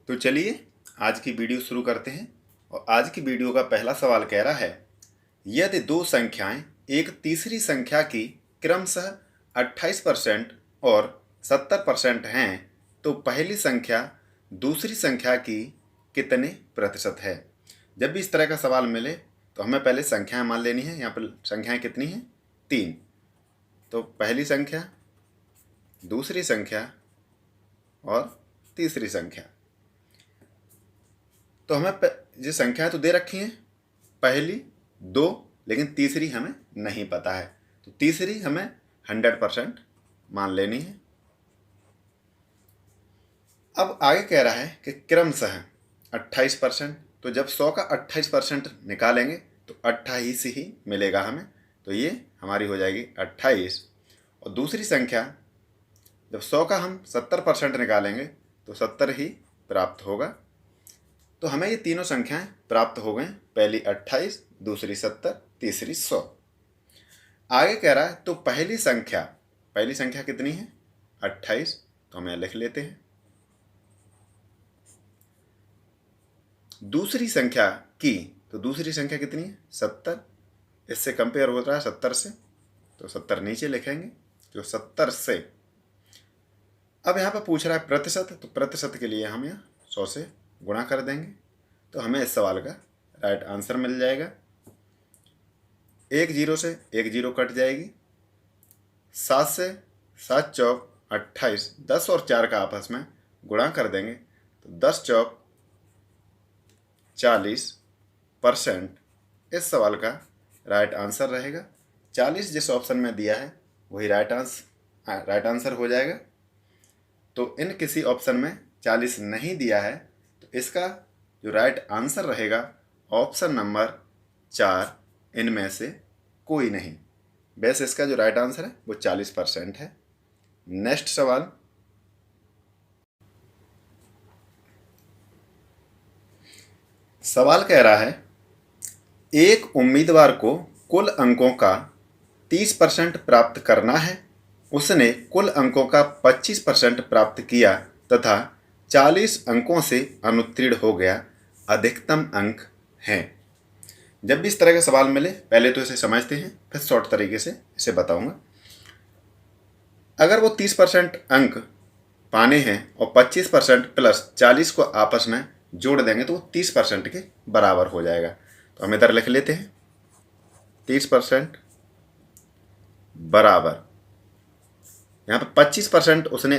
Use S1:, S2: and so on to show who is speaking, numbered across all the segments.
S1: तो चलिए आज की वीडियो शुरू करते हैं। और आज की वीडियो का पहला सवाल कह रहा है, यदि दो संख्याएं एक तीसरी संख्या की क्रमशः 28% और 70% हैं तो पहली संख्या दूसरी संख्या की कितने प्रतिशत है। जब भी इस तरह का सवाल मिले तो हमें पहले संख्याएं मान लेनी है। यहाँ पर संख्याएं कितनी हैं? 3। तो पहली संख्या, दूसरी संख्या और तीसरी संख्या। तो हमें जो संख्याएं तो दे रखी हैं, पहली 2, लेकिन तीसरी हमें नहीं पता है। तो तीसरी हमें 100% मान लेनी है। अब आगे कह रहा है कि क्रमशः 28%। तो जब 100 का 28% निकालेंगे तो 28 ही मिलेगा हमें। तो ये हमारी हो जाएगी 28। और दूसरी संख्या, जब 100 का हम 70% निकालेंगे तो 70 ही प्राप्त होगा। तो हमें ये तीनों संख्याएं प्राप्त हो गई। पहली 28, दूसरी 70, तीसरी 100। आगे कह रहा है तो पहली संख्या कितनी है? 28। तो हम यहाँ लिख लेते हैं। दूसरी संख्या की, तो दूसरी संख्या कितनी है? 70। इससे कंपेयर हो रहा है 70 से, तो 70 नीचे लिखेंगे। जो 70 से, अब यहाँ पर पूछ रहा है प्रतिशत, तो प्रतिशत के लिए हम यहाँ 100 से गुणा कर देंगे। तो हमें इस सवाल का राइट आंसर मिल जाएगा। एक जीरो से एक जीरो कट जाएगी। 7 से 7 चौक 28, 10 और 4 का आपस में गुणा कर देंगे तो 10 चौक 40%। इस सवाल का राइट आंसर रहेगा 40। जिस ऑप्शन में दिया है वही राइट आंसर हो जाएगा। तो इन किसी ऑप्शन में 40 नहीं दिया है, तो इसका जो राइट आंसर रहेगा ऑप्शन नंबर 4, इनमें से कोई नहीं। वैसे इसका जो राइट आंसर है वो 40% है। नेक्स्ट सवाल कह रहा है, एक उम्मीदवार को कुल अंकों का 30% प्राप्त करना है। उसने कुल अंकों का 25% प्राप्त किया तथा 40 अंकों से अनुत्तीर्ण हो गया। अधिकतम अंक हैं। जब भी इस तरह का सवाल मिले पहले तो इसे समझते हैं, फिर शॉर्ट तरीके से इसे बताऊंगा। अगर वो 30% अंक पाने हैं और 25% प्लस 40 को आपस में जोड़ देंगे तो वो 30% के बराबर हो जाएगा। तो हम इधर लिख लेते हैं 30% बराबर, यहाँ पर 25% उसने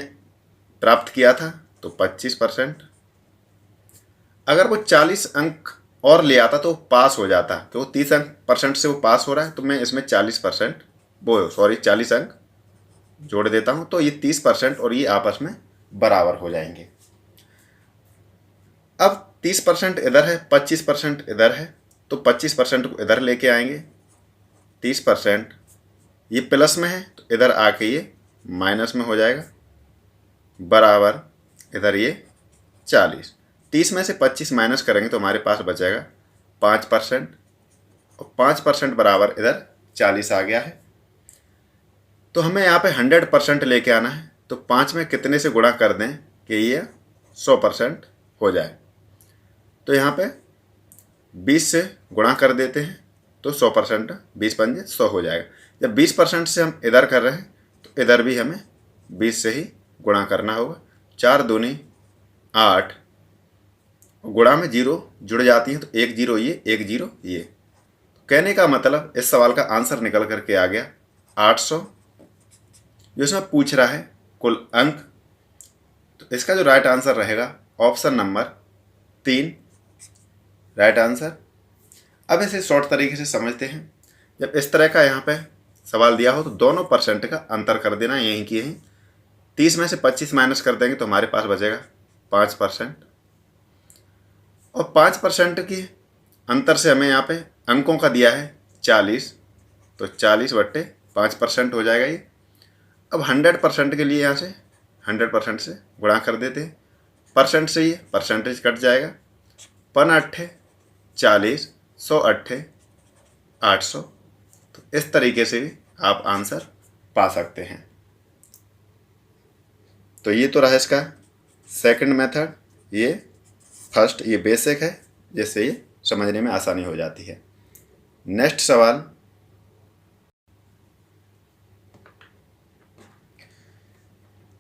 S1: प्राप्त किया था तो 25%। अगर वो 40 अंक और ले आता तो पास हो जाता। तो 30% से वो पास हो रहा है, तो मैं इसमें 40 अंक जोड़ देता हूँ। तो ये 30% और ये आपस में बराबर हो जाएंगे। अब 30% इधर है, 25% इधर है, तो 25% को इधर लेके आएंगे। 30% ये प्लस में है तो इधर आके ये माइनस में हो जाएगा, बराबर इधर ये 40। 30 में से 25 माइनस करेंगे तो हमारे पास बचेगा 5%, और 5% बराबर इधर 40 आ गया है। तो हमें यहाँ पे 100% लेके आना है। तो 5 में कितने से गुणा कर दें कि ये 100% हो जाए। तो यहाँ पे 20 से गुणा कर देते हैं तो 100%, 20 पंजे 100 हो जाएगा। जब 20% से हम इधर कर रहे हैं तो इधर भी हमें 20 से ही गुणा करना होगा। 4 दूनी 8, गुणा में 0 जुड़ जाती हैं तो 1 0 ये, 1 0 ये। कहने का मतलब इस सवाल का आंसर निकल करके आ गया 800। जो इसमें पूछ रहा है कुल अंक, तो इसका जो राइट आंसर रहेगा ऑप्शन नंबर 3 राइट आंसर। अब इसे शॉर्ट तरीके से समझते हैं। जब इस तरह का यहाँ पे सवाल दिया हो तो दोनों परसेंट का अंतर कर देना, यहीं की यहीं। 30 में से 25 माइनस कर देंगे तो हमारे पास बचेगा 5%, और 5% की अंतर से हमें यहाँ पे अंकों का दिया है 40, तो 40/5% हो जाएगा ये। अब 100% के लिए यहाँ से 100% से गुणा कर देते हैं। परसेंट से ये परसेंटेज कट जाएगा। 5 8 40, 100 8 800। तो इस तरीके से भी आप आंसर पा सकते हैं। तो ये तो रहा इसका सेकंड मेथड, ये फर्स्ट ये बेसिक है, जिससे ये समझने में आसानी हो जाती है। नेक्स्ट सवाल,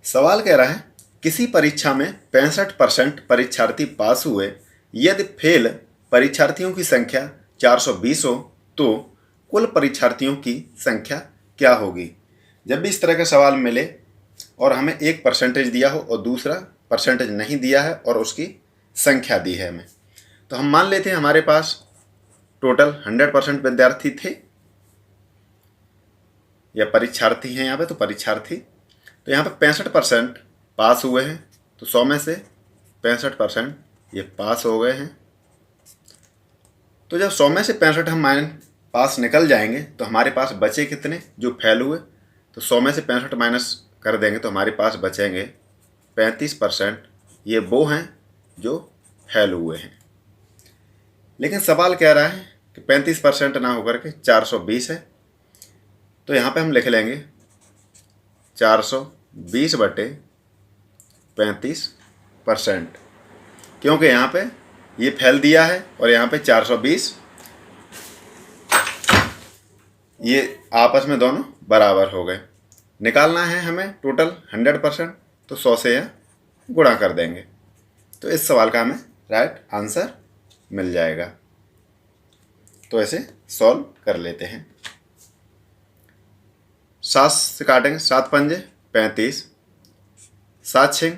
S1: सवाल कह रहा है किसी परीक्षा में 65% परीक्षार्थी पास हुए, यदि फेल परीक्षार्थियों की संख्या 420 हो तो कुल परीक्षार्थियों की संख्या क्या होगी। जब भी इस तरह का सवाल मिले और हमें एक परसेंटेज दिया हो और दूसरा परसेंटेज नहीं दिया है और उसकी संख्या दी है हमें, तो हम मान लेते हैं हमारे पास टोटल 100% विद्यार्थी थे या परीक्षार्थी हैं यहाँ पे, तो परीक्षार्थी, तो यहाँ पे 65% पास हुए हैं, तो 100 में से 65% ये पास हो गए हैं। तो जब 100 में से 65 हम पास निकल जाएंगे तो हमारे पास बचे कितने जो फेल हुए, तो 100 में से 65 माइनस कर देंगे तो हमारे पास बचेंगे 35%, ये वो हैं जो फेल हुए हैं। लेकिन सवाल कह रहा है कि 35% ना होकर के 420 है, तो यहाँ पे हम लिख लेंगे 420 बटे 35%, क्योंकि यहाँ पे ये फेल दिया है और यहाँ पे 420, ये आपस में दोनों बराबर हो गए। निकालना है हमें टोटल 100%, तो 100 से यहाँ गुणा कर देंगे, तो इस सवाल का हमें राइट आंसर मिल जाएगा। तो ऐसे सॉल्व कर लेते हैं। 7 से काटेंगे, 7 पंजे 35, 7 6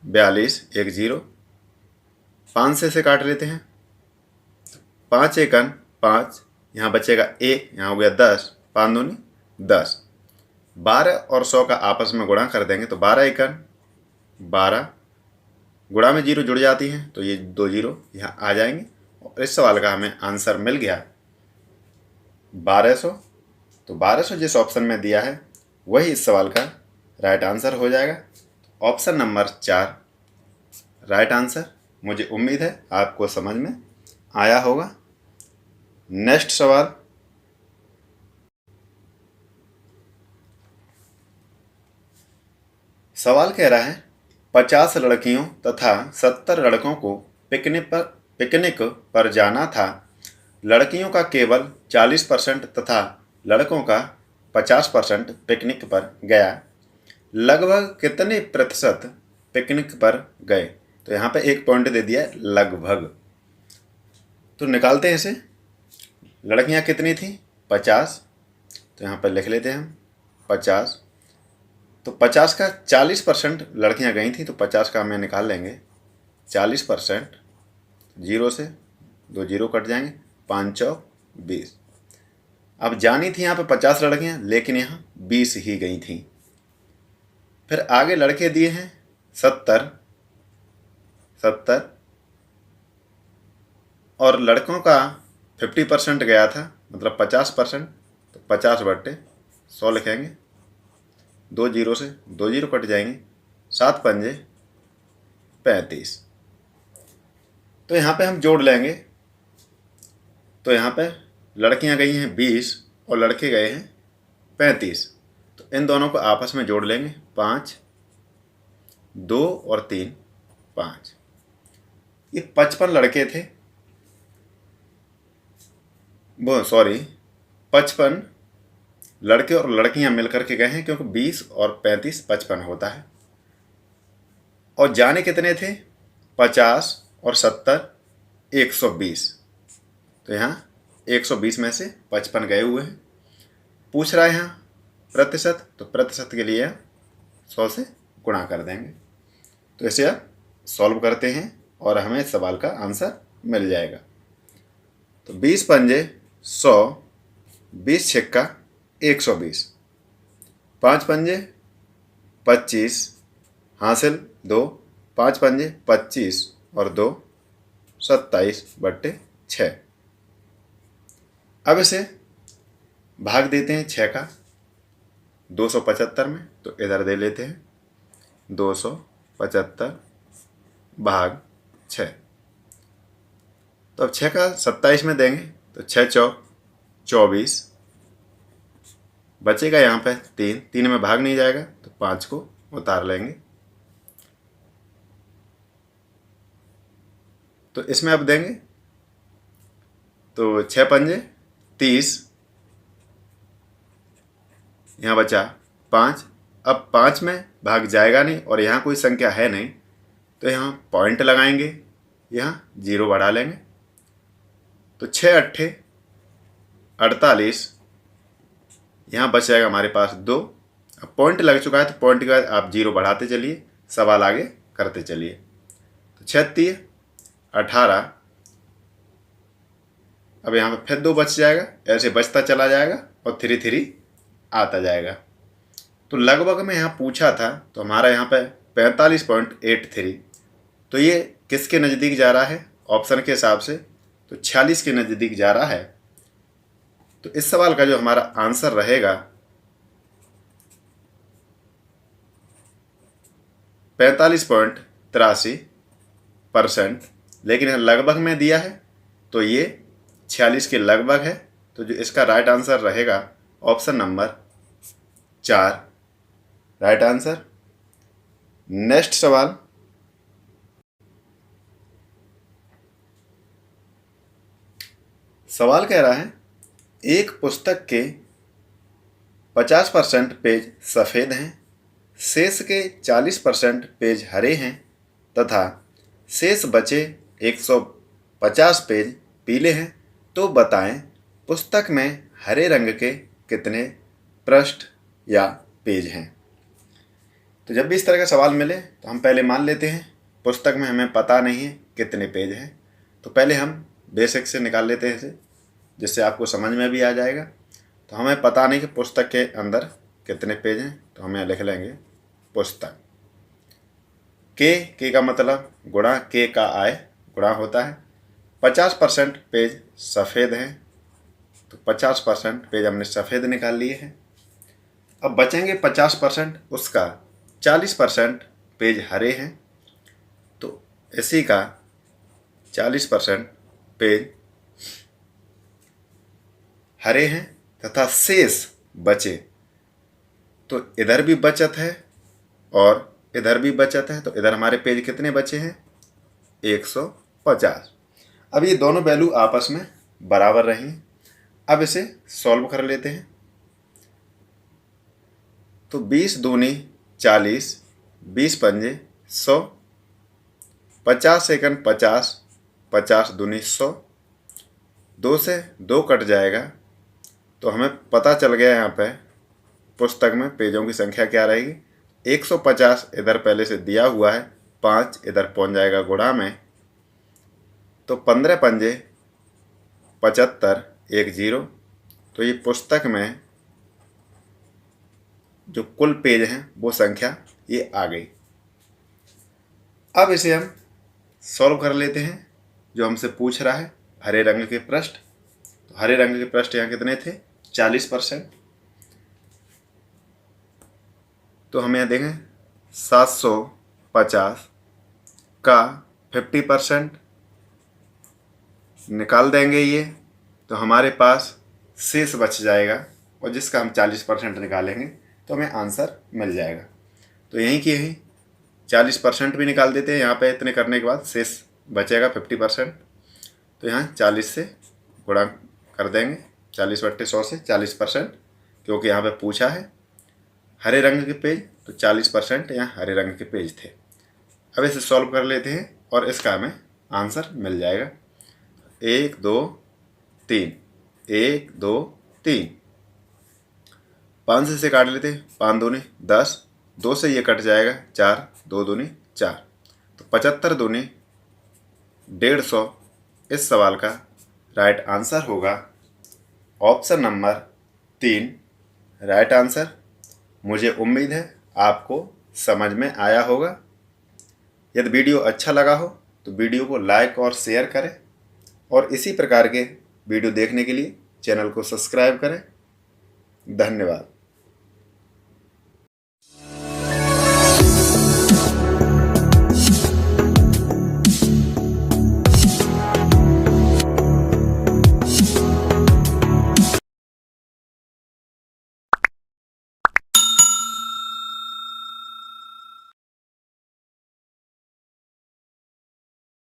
S1: 42, 1 0। 5 से काट लेते हैं, 5 1 5, यहाँ बचेगा 1, यहाँ हो गया 10, 5 दूनी 10। 12 और 100 का आपस में गुणा कर देंगे, तो 12 1 12, गुणा में 0 जुड़ जाती हैं, तो ये 2 0 यहाँ आ जाएंगे और इस सवाल का हमें आंसर मिल गया 1200। तो 1200 जिस ऑप्शन में दिया है वही इस सवाल का राइट आंसर हो जाएगा। Option number 4 right answer. मुझे उम्मीद है आपको समझ में आया होगा। नेक्स्ट सवाल, सवाल कह रहा है 50 लड़कियों तथा 70 लड़कों को पिकनिक पर जाना था। लड़कियों का केवल 40% तथा लड़कों का 50% पिकनिक पर गया। लगभग कितने प्रतिशत पिकनिक पर गए। तो यहाँ पे एक पॉइंट दे दिया है लगभग, तो निकालते हैं इसे। लड़कियाँ कितनी थी 50, तो यहाँ पर लिख लेते हैं हम 50। तो 50 का 40% लड़कियाँ गई थी, तो 50 का हमें निकाल लेंगे 40%, 0 से 2 0 कट जाएंगे, 5 चौक 20। अब जानी थी यहाँ पे 50 लड़कियाँ, लेकिन यहाँ 20 ही गई थी। फिर आगे लड़के दिए हैं 70 और लड़कों का 50% गया था, मतलब 50%, तो 50 बट्टे 100 लिखेंगे, 2 0 से 2 0 कट जाएंगे, 7 पंजे 35। तो यहाँ पे हम जोड़ लेंगे, तो यहाँ पे लड़कियाँ गई हैं 20 और लड़के गए हैं 35, तो इन दोनों को आपस में जोड़ लेंगे, 5 2 और 3 5। ये 55 लड़के थे, वो सॉरी 55 लड़के और लड़कियां मिलकर के गए हैं, क्योंकि 20 और 35 55 होता है। और जाने कितने थे 50 और 70 120, तो यहाँ 120 में से 55 गए हुए हैं। पूछ रहा है यहाँ प्रतिशत, तो प्रतिशत के लिए 100 से गुणा कर देंगे। तो इसे आप सॉल्व करते हैं और हमें इस सवाल का आंसर मिल जाएगा। तो 20 पंजे 100, 20 छिक्का 120, 5 पंजे 25, हासिल 2, 5 पंजे 25 और 2 27 बट्टे 6। अब इसे भाग देते हैं 6 का 275 में, तो इधर दे लेते हैं 275 भाग 6। तो अब 6 का 27 में देंगे, तो 6 चौक 24, बचेगा यहाँ पे 3 में भाग नहीं जाएगा, तो 5 को उतार लेंगे। तो इसमें अब देंगे तो 6 पंजे 30, यहाँ बचा 5। अब 5 में भाग जाएगा नहीं और यहाँ कोई संख्या है नहीं, तो यहाँ पॉइंट लगाएंगे, यहाँ 0 बढ़ा लेंगे। तो 6 अट्ठे 48, यहाँ बच जाएगा हमारे पास 2। अब पॉइंट लग चुका है तो पॉइंट के बाद आप 0 बढ़ाते चलिए, सवाल आगे करते चलिए। तो 36 18, अब यहाँ पे फिर 2 बच जाएगा, ऐसे बचता चला जाएगा और 3 3 आता जाएगा। तो लगभग में यहाँ पूछा था तो हमारा यहाँ पे 45.83, तो ये किसके नज़दीक जा रहा है ऑप्शन के हिसाब से, तो 46 के नज़दीक जा रहा है। तो इस सवाल का जो हमारा आंसर रहेगा 45.83%, लेकिन लगभग में दिया है तो ये 46 के लगभग है। तो जो इसका राइट आंसर रहेगा option number 4 right answer. Next सवाल, सवाल कह रहा है एक पुस्तक के 50% पेज सफ़ेद हैं, शेष के 40% पेज हरे हैं तथा शेष बचे 150 पेज पीले हैं, तो बताएं पुस्तक में हरे रंग के कितने पृष्ठ या पेज हैं। तो जब भी इस तरह का सवाल मिले तो हम पहले मान लेते हैं पुस्तक में हमें पता नहीं है कितने पेज हैं, तो पहले हम बेसिक से निकाल लेते हैं इसे, जिससे आपको समझ में भी आ जाएगा। तो हमें पता नहीं कि पुस्तक के अंदर कितने पेज हैं, तो हम यहाँ लिख लेंगे पुस्तक। के का मतलब गुणा, के का आय गुणा होता है। 50% पेज सफ़ेद हैं, तो 50% पेज हमने सफ़ेद निकाल लिए हैं। अब बचेंगे 50%, उसका 40% पेज हरे हैं, तो इसी का 40% पेज हरे हैं तथा शेष बचे, तो इधर भी बचत है और इधर भी बचत है, तो इधर हमारे पेज कितने बचे हैं 150। अब ये दोनों वैल्यू आपस में बराबर रही। अब इसे सॉल्व कर लेते हैं। तो 20 दूनी 40, 20 पंजे 100, 50 सेकंड 50, 50 दूनी 100, 2 से 2 कट जाएगा, तो हमें पता चल गया यहाँ पे पुस्तक में पेजों की संख्या क्या रहेगी। 150 इधर पहले से दिया हुआ है, 5 इधर पहुँच जाएगा गुणा में, तो 15 पंजे 75, 1 0, तो ये पुस्तक में जो कुल पेज हैं वो संख्या ये आ गई। अब इसे हम सॉल्व कर लेते हैं। जो हमसे पूछ रहा है हरे रंग के पृष्ठ, तो हरे रंग के पृष्ठ यहाँ कितने थे 40%, तो हम यहाँ देखें 750 का 50% निकाल देंगे ये, तो हमारे पास शेष बच जाएगा और जिसका हम 40% निकालेंगे तो हमें आंसर मिल जाएगा। तो यहीं की यहीं 40% भी निकाल देते हैं, यहाँ पे इतने करने के बाद शेष बचेगा 50%, तो यहाँ 40 से गुणा कर देंगे, 40/100 से 40%, क्योंकि यहाँ पे पूछा है हरे रंग के पेज, तो 40% यहाँ हरे रंग के पेज थे। अब इसे सॉल्व कर लेते हैं और इसका हमें आंसर मिल जाएगा 1 2 3, 1 2 3, 5 से काट लेते हैं, 5 दूनी 10, 2 से ये कट जाएगा 4, 2 दूनी 4, तो 75 दूनी 150। इस सवाल का राइट आंसर होगा ऑप्शन नंबर 3 राइट आंसर। मुझे उम्मीद है आपको समझ में आया होगा। यदि वीडियो अच्छा लगा हो तो वीडियो को लाइक और शेयर करें और इसी प्रकार के वीडियो देखने के लिए चैनल को सब्सक्राइब करें। धन्यवाद।